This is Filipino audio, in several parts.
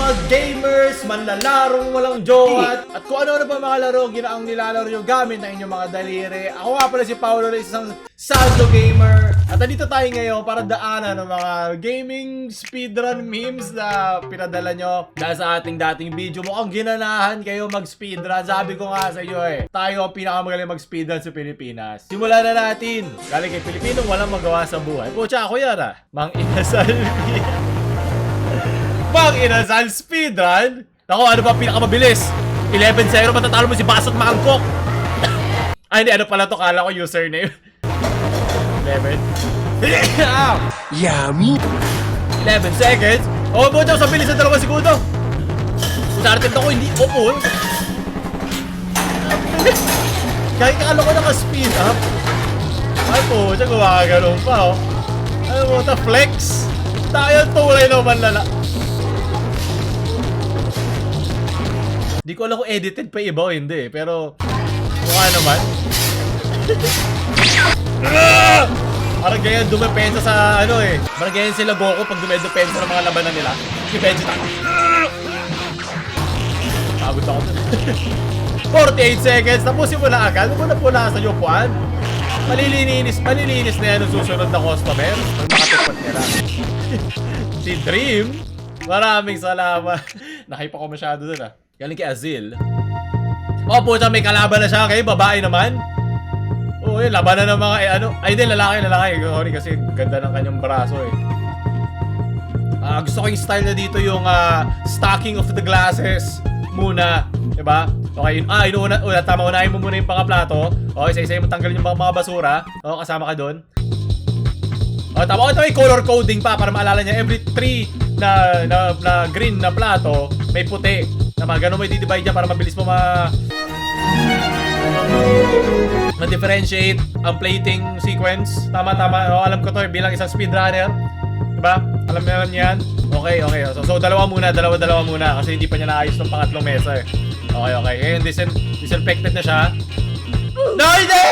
mga gamers, manlalarong walang jowa, at kung ano-ano pa mga laro, ginaang nilalaro nyo gamit ng inyong mga daliri. Ako nga pala si Paolo, isang Saldo Gamer. At nandito tayo ngayon para daanan ng mga gaming speedrun memes na pinadala nyo. Dahil sa ating dating video, mukhang ginanahan kayo mag-speedrun. Sabi ko nga sa iyo tayo ang pinakamagaling mag-speedrun sa Pilipinas. Simulan na natin. Galing kay Pilipinong walang magawa sa buhay. Pucha, ako yan Mang Inasal. Mang Inasal speedrun? Naku, ano ba pinakamabilis? 11-0, matatalo mo si Basot Mangkok. Ay, hindi, ano pala to? Kala ko username. 11. Yummy! 11 seconds. Oh, buto sa bilis ng 2 segundo. Started ako, hindi. Oo. Kahit kakalo ko naka-speed up. Ay po, siya gumagano'n pa Ano mo, flex. Tayo tulay naman lala. Hindi ko alam kung edited pa iba o hindi pero mukha naman. Parang ganyan dumepensa sa parang ganyan sila Goku pag dumedepensa ng mga labanan nila. Si Vegeta. Pagod ako dun. 48 seconds. Tapusin mo na agad. Huwag mo na punasan yung puwan. Malilinis na yan ang susunod na customer. Pag makatipot nila. Si Dream. Maraming salamat. Nahype ako masyado dun Galing kay Azil. Oh, puta, may kalaban na siya. Okay, babae naman. Oo, labanan ng mga, ay din, lalaki. Sorry kasi ganda ng kanyang braso Gusto ko yung style na dito yung stacking of the glasses muna. Diba? Okay, unahin mo muna yung pangaplato. Okay, isa-isa mo tanggalin yung mga basura. O, kasama ka doon. O, tama. Ito may color coding pa para maalala niya. Every 3 na green na plato, may puti. Tama, ganun mo i-divide niya para mabilis mo ma-differentiate ang plating sequence. Tama. O, alam ko to bilang isang speedrunner. Diba? Alam niya yan. Okay. So dalawa muna kasi hindi pa niya naayos ng pangatlong mesa Okay. Ngayon, disinfected na siya. No, hindi!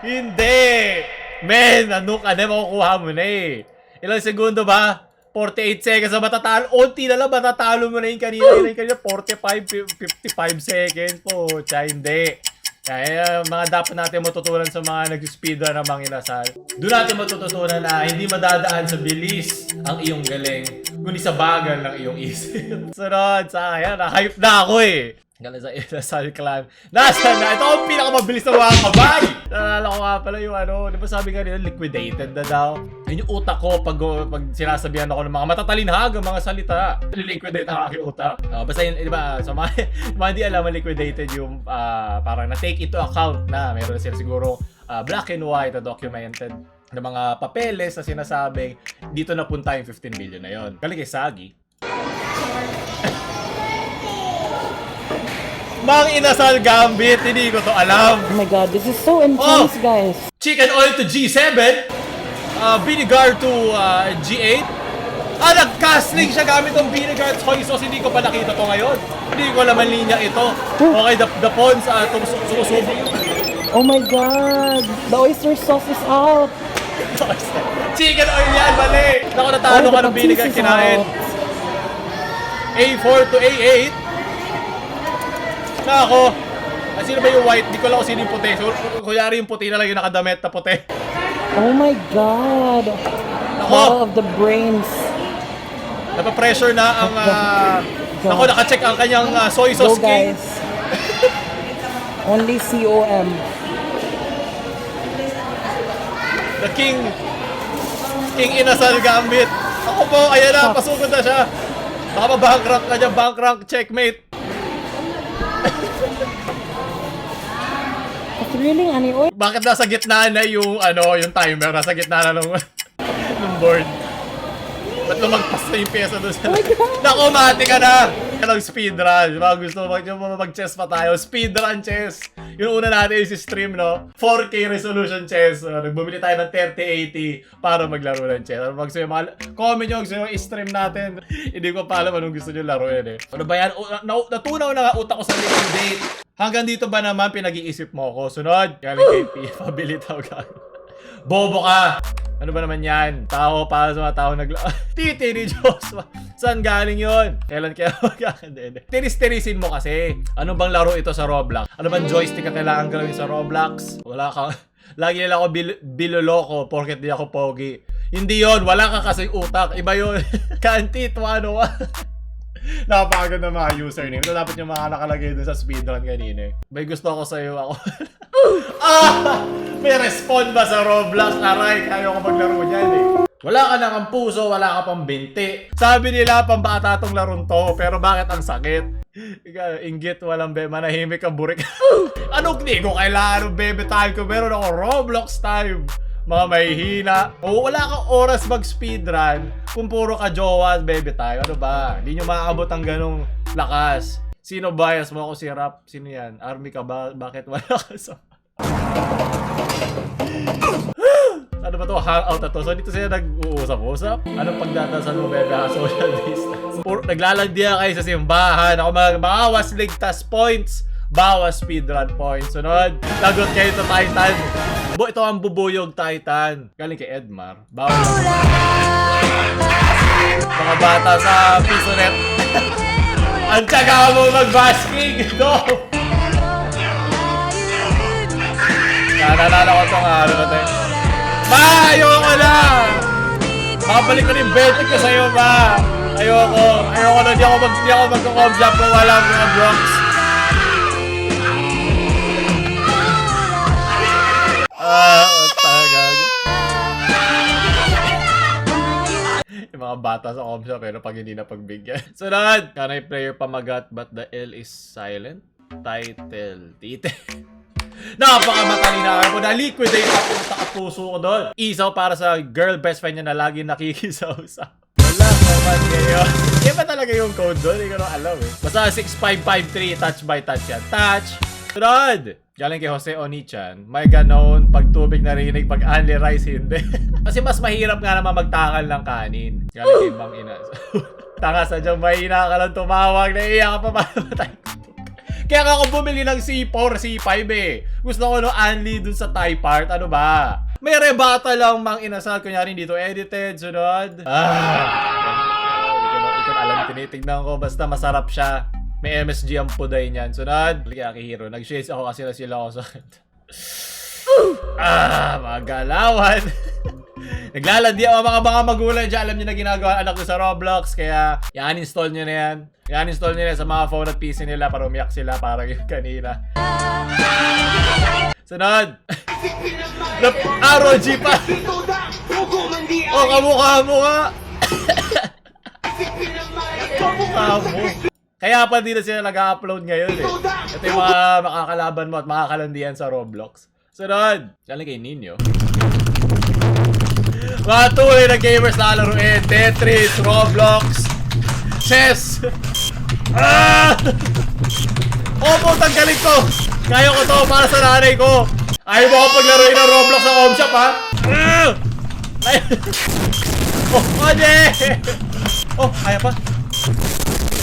Hindi! Men, ano ka na? Makukuha mo na Ilang segundo ba? 48 seconds na matatalo. Unti na lang matatalo mo na yung kanina. 45, 55 seconds po. Hindi. Kaya mga dapat natin matutunan sa mga nag-speedrun ng Mang Inasal. Doon natin matututunan na hindi madadaan sa bilis ang iyong galing, kundi sa bagal ng iyong isip. Sunod sa akin, na-hype na ako Galing sa Inasal Clan. Nasaan na? Ito ang pinakamabilis na mga kabay! Nalala ko nga pala yung di ba sabi nga nila, liquidated na daw. Yun yung utak ko pag sinasabihan ako ng mga matatalinhagang mga salita. Liquidate ang aking utak. Basta yun, di ba, sa mga hindi alam, liquidated yung parang na-take into account na meron sila siguro black and white na documented na mga papeles na sinasabing dito napunta yung 15 billion na yun. Galing kay Sagi. Mang Inasal Gambit, hindi ko to alam. Oh my god, this is so intense, guys. Chicken oil to G7, vinegar to G8. Nag-castling siya gamit ng vinegar at soy sauce. Hindi ko pa nakita to ngayon. Hindi ko alam ang linya ito. Okay, the pawns sumusubo. Oh my god, the oyster sauce is out. Chicken oil yan, mali. Naku, natalo ka ng vinegar kinain. A4 to A8. Ako, sino ba yung white? Di ko lang kung sino yung puti. So, kunyari yung puti na lang yung nakadamit na puti. Oh my god. Battle of the brains. Napapressure na ang ako, nakacheck ang kanyang soy sauce king. Guys. Only COM. The King Inasal Gambit. Ako po, ayan na, pasugod na siya. Baka mabankrank ka dyan, bankrank, checkmate. Thrilling, oy. Bakit nasa gitna na yung yung timer? Nasa gitna na ng board. Ba't lumagpas na yung pyesa doon sa... Naku, mati ka na! Anong speedrun? Mga gusto mag-chess pa tayo. Speedrun chess. Yung una natin yung stream, no? 4K resolution chess. Nagbumili tayo ng 3080 para maglaro ng chess. Gusto yung mga... Comment nyo, gusto yung i-stream natin. Hindi ko pa alam anong gusto nyo laruin Ano ba yan? Natunaw na nga utak ko sa liquidate. Hanggang dito ba naman pinag-iisip mo ako? Sunod. Galing kay P. Pabilitaw ka. Bobo ka! Ano ba naman yan? Tao para sa mga tao Titi ni Joshua. Saan galing yun? Kailan kaya magkakandede? Tiris-tirisin mo kasi. Ano bang laro ito sa Roblox? Ano bang joystick na kailangan gawin sa Roblox? Wala ka. Lagi nila ako biloloko porket di ako pogi. Hindi yon, wala ka kasing utak. Iba yon. Kanti, tuwano. Napakaganda ng mga username. Ito dapat yung mga nakalagay dun sa speedrun kanina. May gusto ako sa'yo ako. May respond ba sa Roblox? Aray, kaya ko maglaro dyan eh. Wala ka nang ang puso, wala ka pang binti. Sabi nila, pambata tong larong to. Pero bakit ang sakit? Inggit, walang manahimik ang burik. Anong hindi ko kailangan ng bebe time ko? Meron ako Roblox time. Mga mahihina. O wala kang oras mag-speedrun kung puro ka jowa at bebe tayo. Ano ba? Hindi nyo maaabot ang ganong lakas. Sino bias mo? Ako si Rap. Sino yan? Army ka ba? Bakit wala ka sa... Ano ba to? Hangout na to. So dito sila nag-uusap-usap. Anong pagdadasal mo bebe? Social distance. Naglalagdiya kayo sa simbahan. Ako bawas ligtas points. Bawas speedrun points. Sunod, lagot kayo sa Titan. Ito ang bubuyog Titan. Galing kay Edmar. Bawal mga bata sa Pisonet. Ang tsaga mo mag-basking. Go! Naalala ko itong ano natin. Ma! Ayoko na! Makabalik ko rin betik ko sa'yo, ma! Ayoko na. Di ako magkakomjap kung walang mga blocks. Yung mga bata sa comshop pero pag hindi na pagbigyan. Sunod! Kanay player pamagat but the L is silent? Title. Tite. Napakamatalina ako na liquidate ako sa kapuso ko doon. Isaw para sa girl best friend niya na lagi nakikisaw-saw. Wala naman ngayon. Kaya ba talaga yung code doon? Hindi ko na alam eh. Basta 6553 touch by touch yan. Touch! Sunod! Galing kay Jose Onichan, may ganon pag tubig narinig, pag only rice hindi. Kasi mas mahirap nga naman magtakal ng kanin. Galing kay Mang Ina. Tanga sa dyan, mahina ka lang tumawag, naiiyak ka pa matay. Kaya ako bumili ng C4, C5 eh. Gusto ko no only dun sa Thai part, ano ba? May rebata lang Mang Inasal, kunyari dito edited, sunod. Hindi ko alam, tinitignan ko, basta masarap siya. May MSG ang puday niyan. Sunod. Kaya Hero. Nag-shades ako kasi sila ako sa... mga galawan. Naglalandi ako mga magulang dyan. Alam nyo na ginagawa anak ko sa Roblox. Kaya i-uninstall nyo na yan. I-uninstall nyo na sa mga phone at PC nila para umiyak sila parang yung kanina. Sunod. ROG pa. Oh, kamukha mo nga. Kamukha mo. Kaya pa dito sila nag-upload ngayon eh. Ito yung mga makakalaban mo at makakalandian sa Roblox. Sunod! Galing kay Nino. Mga tunay na gamers na laruin. Tetris, Roblox, chess! Opo, tanggalin ko! Kaya ko to para sa nanay ko. Ayaw mo ako paglaruin ng Roblox sa home shop ha? Oh, oh, kaya pa.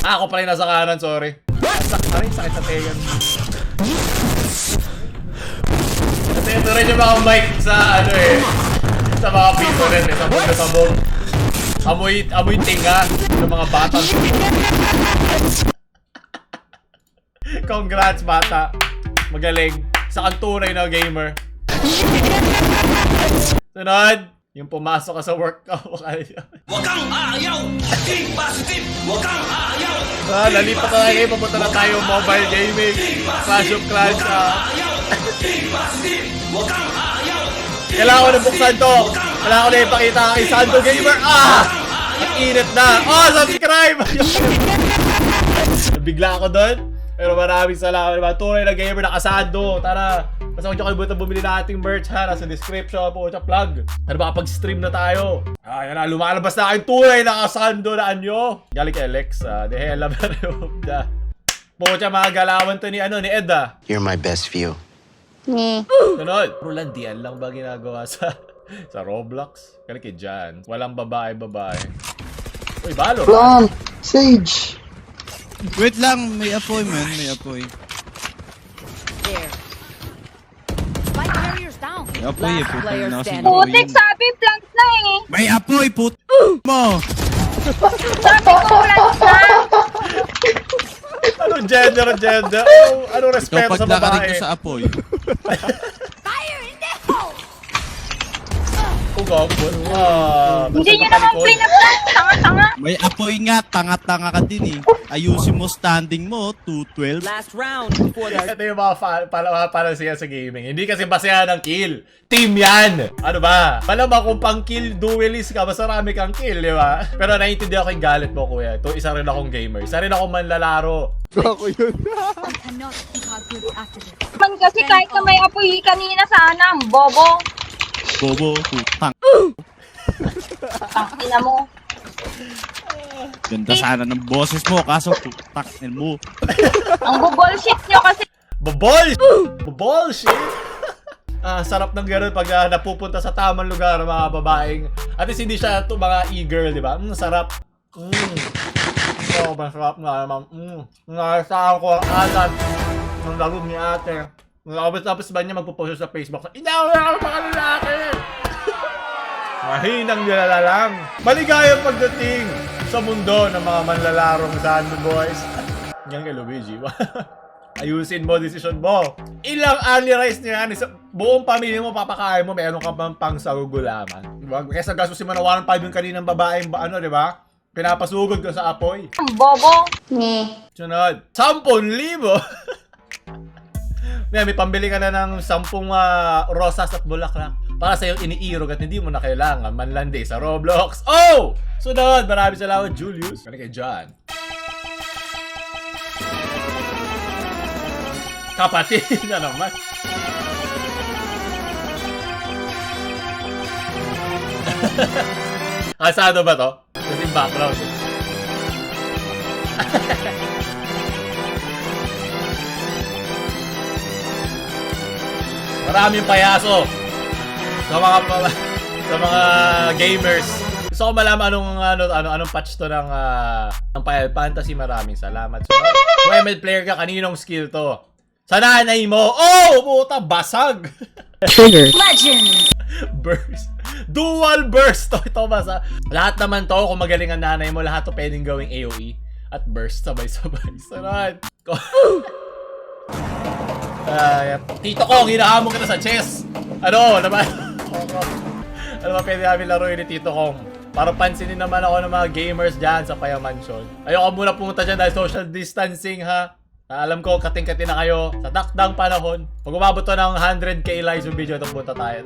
Ako pala yung nasa kanan, sorry. Sakit sa tayan. Kasi ito rin yung mga mic sa ano eh. Sa mga piso rin eh. Sabog na sabog. Amoy tinga ng mga bata. Congrats bata. Magaling. Sa kang tunay na gamer. Sunod. Yung pumasok ka sa work ka. Huwag kang aayaw! Think positive! Huwag kang aayaw! Lalipat na tayo. Papunta na tayo mobile gaming. Clash of Clans. Think positive! Huwag kang aayaw! Kailangan ko na buksan to. Kailangan ko na ipakita kay Sando Gamer. Ang init na. Subscribe! Nabigla ako doon. Pero maraming salamat. Tunay na gamer nakasando. Tara. Basta kung kalimutan bumili na ating merch ha. Nasa description po. Plug. Ano ba kapag stream na tayo? Yan na. Lumalabas na kayong tunay na kasando na anyo. Galing kay Alex. The hell of the Pucha mga galawan to ni Ed You're my best view. Sunod. Rolandian lang ba ginagawa sa Roblox? Galing kay Jan. Walang babae. Uy, balo. Sage. Wait lang, may apoy man, may apoy. There. Spike carriers down. May apoy eh, Last putang player ina kasi standing. apoy Putik, yun. sabi plant na eh. May apoy, put mo. Sabi ko plant na. Anong gender? Anong Ikaw respeto sa paglakarin babae? ko sa apoy. Ugapon. Hindi nyo naman pinaplant. Tanga-tanga. May apoy nga, tanga-tanga ka din eh. Ayusin mo standing mo, 212. Last round before the Ito yung mga para siya sa gaming. Hindi kasi basehan ng kill. Team yan! Ano ba? Malamang kung pang kill duelist ka, mas marami kang kill, di ba? Pero naiintindihan ko yung galit mo, kuya. Ito, isa rin akong gamer. Isa rin akong manlalaro. Man kasi kahit na may apoy kanina sana. Bobo. Bobo, putang. Tangina mo. Ganda sana ng boses mo, kaso putang mo. Ang bullshit nyo kasi. Bullshit! Sarap ng gano'n pag napupunta sa tamang lugar, mga babaeng. At least hindi siya to mga e-girl, di ba? Sarap. Masarap nga naman. Nasaan ko ang agad ng laro ni ate. Tapos ba niya magpo-post sa Facebook? Inawa ako mga lalaki! Mahinang nilala lang. Maligayang pagdating sa mundo ng mga manlalarong Zandu boys. Yan kay Luigi. Ayusin mo, decision mo. Ilang only rice niya yan. Buong pamilya mo, papakain mo, meron ka pang sagugulaman. Diba? Kesa gastusin mo na 1.5 yung kaninang babaeng, di ba? Pinapasugod ko sa apoy. Bobo. Sunod. 10,000! May pambili ka na ng 10 rosas at bulaklak para sa'yo iniirog at hindi mo na kailangan manlandi sa Roblox. Oh! Sunod! Maraming salamat, Julius. Kani kay John. Kapatid na naman. Asado ba to? Kasi background. Maraming payaso sa mga gamers. Gusto ko malaman anong patch to ng Final Fantasy. Maraming salamat. So, kung ML player ka, kaninong skill to? Sa nanay mo. Oh! Puta, basag! trigger. Burst. Dual burst. Ito basa. Lahat naman to, kung magaling ang nanay mo, lahat to pwedeng gawing AoE. At burst, sabay-sabay. Sarad. Tito ko, hinahamon kita sa chess. Ano ba? Ano ba pwede namin laruin ni Tito Kong? Para pansinin naman ako ng mga gamers dyan sa Paya Mansion. Ayoko muna pumunta dyan dahil social distancing, ha? Alam ko, kating-kating na kayo sa takdang panahon. Pag umabot to ng 100k likes yung video, punta tayo.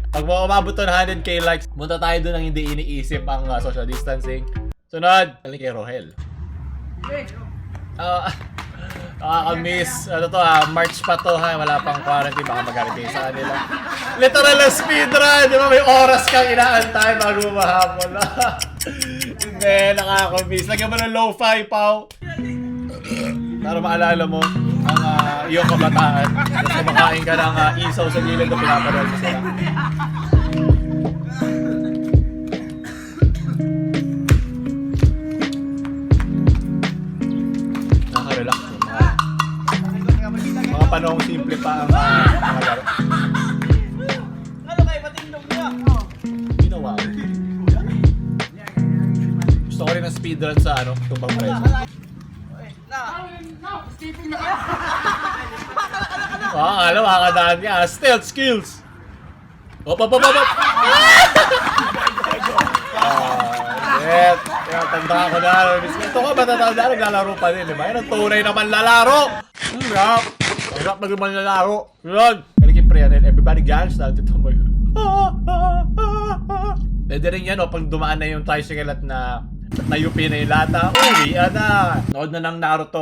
Pag umabot to ng 100k likes, punta tayo doon ang hindi iniisip ang social distancing. Sunod, galing kay Rohel. Nakaka-miss. Ano to March pa to ha. Wala pang quarantine. Baka magalit kayo sa kanila. Literal na speedrun. Di ba may oras kang inaantay bago mahapon. Hindi, nakaka-miss. Lagyan mo ng lo-fi, Pao. Para maalala mo ang iyong kabataan. Tapos kumakain ka ng isaw sa gilid na pinapanood mo sila. Nakaka-relax mo. Mga panahong simple pa ang mga laro. Ano kayo? Patindog niya? Ginawa ko. Gusto ko rin ng speedrun sa tumbang preso. Alam, makakadaan ka. Stealth skills. Op. Shit. Kaya tanda ko na. Ito ka matatanda. Naglalaro pa din, diba? Yan ang tunay na manlalaro. Hirap. Hirap na manlalaro. Yun. Kalikip pre yan. Everybody gans. Dito mo yun. Pwede rin yan, pag dumaan na yung tricycle at nayupi na yung lata, uwi na. Nood na ng Naruto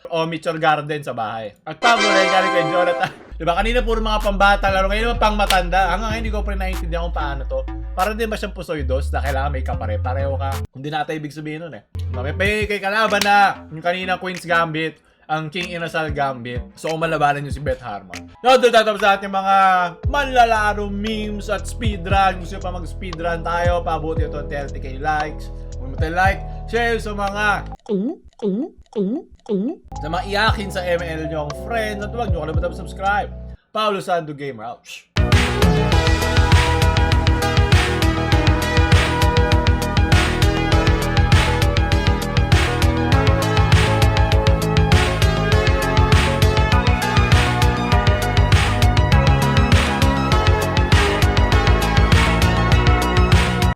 o Mitchell Garden sa bahay. At tamo na yung galing kay Jonathan. Diba kanina puro mga pambata laro, ngayon naman pang matanda. Hanggang ngayon hindi ko pa rin naiintindihan kung paano to. Para din ba siyang pusoidos na kailangan may kapare-pareho ka. Hindi na ata ibig sabihin nun May kay kalaban na yung kanina Queen's Gambit, ang King Inasal Gambit. So kung malabanan nyo si Beth Harmon. No, doon tatapos sa ating mga manlalaro memes at speedrun. Gusto pa mag-speedrun tayo, pabuti ito 30k likes. Like, share sa mga iyakin sa ML nyo ang friend at huwag nyo kalimutan subscribe. Paulo Sando Gamer out.